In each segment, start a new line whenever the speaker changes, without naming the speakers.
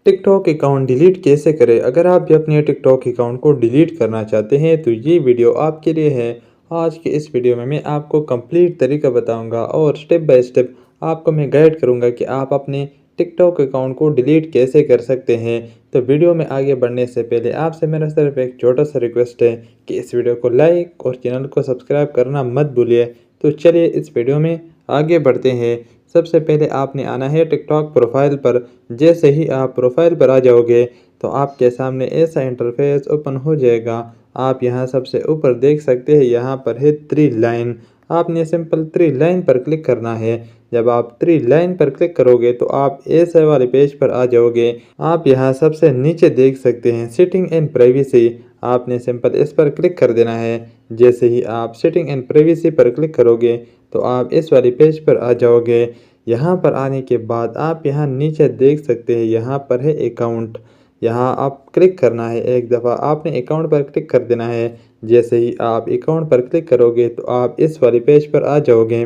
TikTok account delete कैसे करें? अगर आप भी अपने टिकटॉक अकाउंट को डिलीट करना चाहते हैं तो ये वीडियो आपके लिए है। आज के इस वीडियो में मैं आपको कंप्लीट तरीका बताऊंगा और स्टेप बाय स्टेप आपको मैं गाइड करूंगा कि आप अपने टिकटॉक अकाउंट को डिलीट कैसे कर सकते हैं। तो वीडियो में आगे बढ़ने से पहले आपसे मेरा सिर्फ एक छोटा सा रिक्वेस्ट है कि इस वीडियो को लाइक और चैनल को सब्सक्राइब करना मत भूलिए। तो चलिए इस वीडियो में आगे बढ़ते हैं। सबसे पहले आपने आना है टिकटॉक प्रोफाइल पर। जैसे ही आप प्रोफाइल पर आ जाओगे तो आपके सामने ऐसा इंटरफेस ओपन हो जाएगा। आप यहां सबसे ऊपर देख सकते हैं, यहां पर है थ्री लाइन। आपने सिंपल थ्री लाइन पर क्लिक करना है। जब आप थ्री लाइन पर क्लिक करोगे तो आप ऐसे वाले पेज पर आ जाओगे। आप यहां सबसे नीचे देख सकते हैं सेटिंग एंड प्राइवेसी। आपने सिंपल इस पर क्लिक कर देना है। जैसे ही आप सेटिंग एंड प्राइवेसी पर क्लिक करोगे तो आप इस वाले पेज पर आ जाओगे। यहाँ पर आने के बाद आप यहाँ नीचे देख सकते हैं, यहाँ पर है अकाउंट। यहाँ आप क्लिक करना है। एक दफ़ा आपने अकाउंट पर क्लिक कर देना है। जैसे ही आप अकाउंट पर क्लिक करोगे तो आप इस वाले पेज पर आ जाओगे।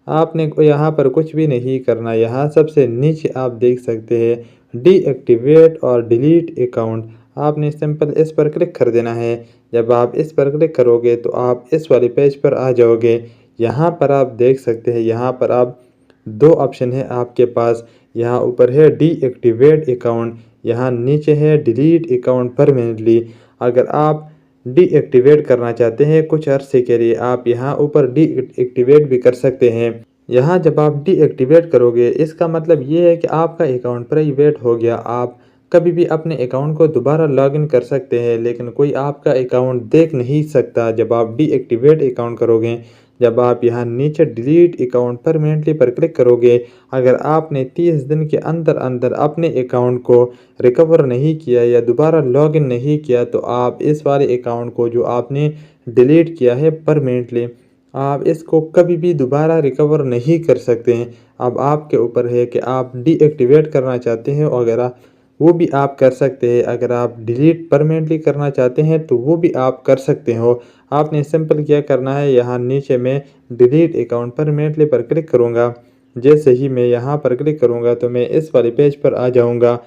आपने यहाँ पर कुछ भी नहीं करना। यहाँ सबसे नीचे आप देख सकते हैं डीएक्टिवेट और डिलीट अकाउंट। आपने सिंपल इस पर क्लिक कर देना है। जब आप इस पर क्लिक करोगे तो आप इस वाले पेज पर आ जाओगे। यहाँ पर आप देख सकते हैं, यहाँ पर आप दो ऑप्शन है आपके पास। यहाँ ऊपर है डीएक्टिवेट अकाउंट, यहाँ नीचे है डिलीट अकाउंट परमानेंटली। अगर आप डीएक्टिवेट करना चाहते हैं कुछ अरसे के लिए, आप यहाँ ऊपर डीएक्टिवेट भी कर सकते हैं। यहाँ जब आप डीएक्टिवेट करोगे इसका मतलब ये है कि आपका अकाउंट प्राइवेट हो गया। आप कभी भी अपने अकाउंट को दोबारा लॉगिन कर सकते हैं लेकिन कोई आपका अकाउंट देख नहीं सकता जब आप डीएक्टिवेट अकाउंट करोगे। जब आप यहाँ नीचे डिलीट अकाउंट परमानेंटली पर क्लिक करोगे, अगर आपने 30 दिन के अंदर अंदर अपने अकाउंट को रिकवर नहीं किया या दोबारा लॉगिन नहीं किया तो आप इस वाले अकाउंट को जो आपने डिलीट किया है परमानेंटली, आप इसको कभी भी दोबारा रिकवर नहीं कर सकते हैं। अब आपके ऊपर है कि आप डीएक्टिवेट करना चाहते हैं वगैरह, वो भी आप कर सकते हैं। अगर आप डिलीट परमानेंटली करना चाहते हैं तो वो भी आप कर सकते हो। आपने सिंपल क्या करना है, यहाँ नीचे मैं डिलीट अकाउंट परमानेंटली पर क्लिक करूँगा। जैसे ही मैं यहाँ पर क्लिक करूँगा तो मैं इस वाले पेज पर आ जाऊँगा।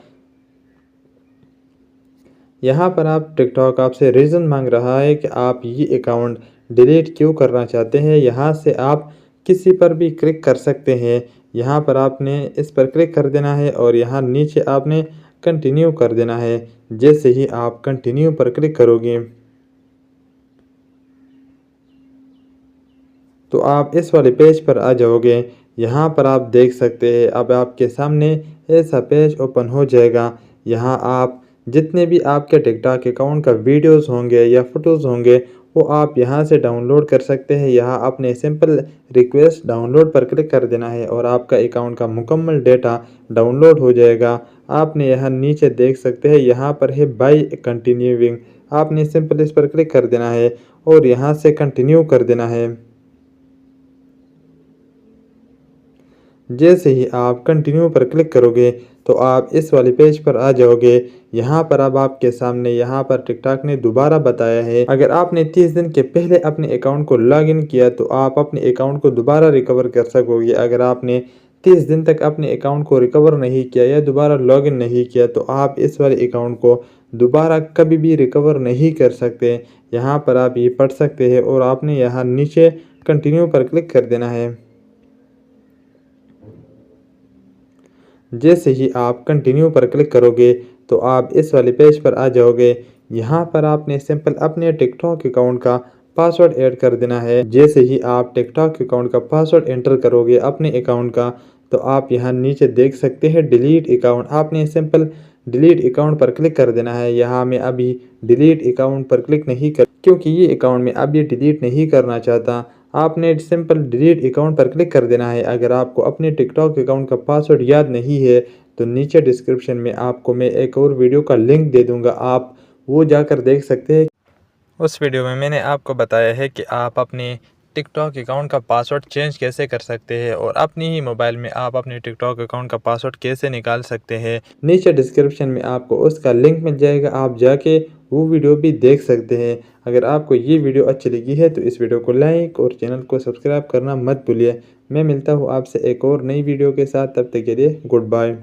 यहाँ पर आप टिकटॉक आपसे रीज़न मांग रहा है कि आप ये अकाउंट डिलीट क्यों करना चाहते हैं। यहाँ से आप किसी पर भी क्लिक कर सकते हैं। यहाँ पर आपने इस पर क्लिक कर देना है और यहाँ नीचे आपने कंटिन्यू कर देना है। जैसे ही आप कंटिन्यू पर क्लिक करोगे तो आप इस वाले पेज पर आ जाओगे। यहाँ पर आप देख सकते हैं अब आपके सामने ऐसा पेज ओपन हो जाएगा। यहाँ आप जितने भी आपके टिकटॉक अकाउंट का वीडियोस होंगे या फ़ोटोज़ होंगे वो आप यहाँ से डाउनलोड कर सकते हैं। यहाँ आपने सिंपल रिक्वेस्ट डाउनलोड पर क्लिक कर देना है और आपका अकाउंट का मुकम्मल डेटा डाउनलोड हो जाएगा। आपने यहाँ नीचे देख सकते हैं, यहाँ पर है बाय कंटिन्यूइंग। आपने सिंपल इस पर क्लिक कर देना है और यहाँ से कंटिन्यू कर देना है। जैसे ही आप कंटिन्यू पर क्लिक करोगे तो आप इस वाले पेज पर आ जाओगे। यहाँ पर अब आपके सामने यहाँ पर टिकटॉक ने दोबारा बताया है, अगर आपने 30 दिन के पहले अपने अकाउंट को लॉगिन किया तो आप अपने अकाउंट को दोबारा रिकवर कर सकोगे। अगर आपने 30 दिन तक अपने अकाउंट को रिकवर नहीं किया या दोबारा लॉगिन नहीं किया तो आप इस वाले अकाउंट को दोबारा कभी भी रिकवर नहीं कर सकते। यहाँ पर आप ये पढ़ सकते हैं और आपने यहाँ नीचे कंटिन्यू पर क्लिक कर देना है। जैसे ही आप कंटिन्यू पर क्लिक करोगे तो आप इस वाले पेज पर आ जाओगे। यहाँ पर आपने सिंपल अपने टिकटॉक अकाउंट का पासवर्ड ऐड कर देना है। जैसे ही आप टिकटॉक अकाउंट का पासवर्ड एंटर करोगे अपने अकाउंट का तो आप यहाँ नीचे देख सकते हैं डिलीट अकाउंट। आपने सिंपल डिलीट अकाउंट पर क्लिक कर देना है। यहाँ मैं अभी डिलीट अकाउंट पर क्लिक नहीं कर, क्योंकि ये अकाउंट मैं अभी डिलीट नहीं करना चाहता। आपने सिंपल डिलीट अकाउंट पर क्लिक कर देना है। अगर आपको अपने टिकटॉक अकाउंट का पासवर्ड याद नहीं है तो नीचे डिस्क्रिप्शन में आपको मैं एक और वीडियो का लिंक दे दूंगा, आप वो जाकर देख सकते हैं। उस वीडियो में मैंने आपको बताया है कि आप अपने टिकटॉक अकाउंट का पासवर्ड चेंज कैसे कर सकते हैं और अपनी ही मोबाइल में आप अपने टिकटॉक अकाउंट का पासवर्ड कैसे निकाल सकते हैं। नीचे डिस्क्रिप्शन में आपको उसका लिंक मिल जाएगा, आप जाके वो वीडियो भी देख सकते हैं। अगर आपको ये वीडियो अच्छी लगी है तो इस वीडियो को लाइक और चैनल को सब्सक्राइब करना मत भूलिए। मैं मिलता हूँ आपसे एक और नई वीडियो के साथ, तब तक के लिए गुड बाय।